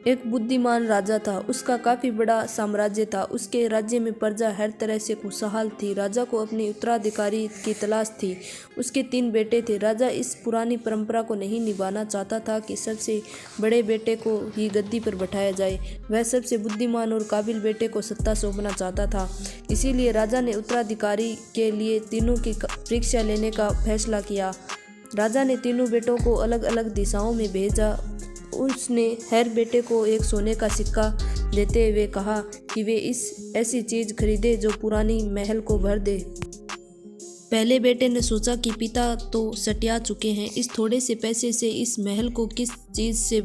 एक बुद्धिमान राजा था। उसका काफ़ी बड़ा साम्राज्य था। उसके राज्य में प्रजा हर तरह से खुशहाल थी। राजा को अपनी उत्तराधिकारी की तलाश थी। उसके 3 बेटे थे। राजा इस पुरानी परंपरा को नहीं निभाना चाहता था कि सबसे बड़े बेटे को ही गद्दी पर बैठाया जाए। वह सबसे बुद्धिमान और काबिल बेटे को सत्ता सौंपना चाहता था। इसीलिए राजा ने उत्तराधिकारी के लिए तीनों की परीक्षा लेने का फैसला किया। राजा ने तीनों बेटों को अलग अलग दिशाओं में भेजा। उसने हर बेटे को एक सोने का सिक्का देते हुए कहा कि वे ऐसी चीज़ खरीदे जो पुरानी महल को भर दे। पहले बेटे ने सोचा कि पिता तो सटिया चुके हैं, इस थोड़े से पैसे से इस महल को किस चीज़ से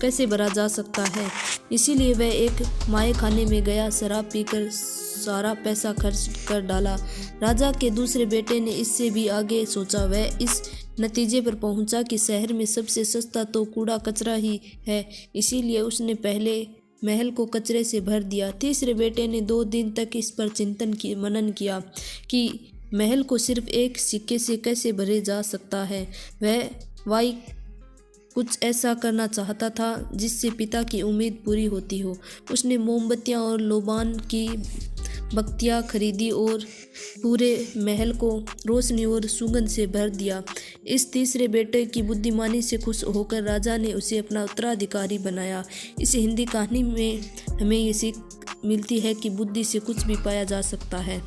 कैसे भरा जा सकता है। इसीलिए वह एक माए खाने में गया, शराब पीकर सारा पैसा खर्च कर डाला। राजा के दूसरे बेटे ने इससे भी आगे सोचा। वह इस नतीजे पर पहुंचा कि शहर में सबसे सस्ता तो कूड़ा कचरा ही है। इसीलिए उसने पहले महल को कचरे से भर दिया। तीसरे बेटे ने 2 दिन तक इस पर मनन किया कि महल को सिर्फ एक सिक्के से कैसे भरे जा सकता है। वह कुछ ऐसा करना चाहता था जिससे पिता की उम्मीद पूरी होती हो। उसने मोमबत्तियां और लोबान की बत्तियां खरीदी और पूरे महल को रोशनी और सुगंध से भर दिया। इस तीसरे बेटे की बुद्धिमानी से खुश होकर राजा ने उसे अपना उत्तराधिकारी बनाया। इस हिंदी कहानी में हमें ये सीख मिलती है कि बुद्धि से कुछ भी पाया जा सकता है।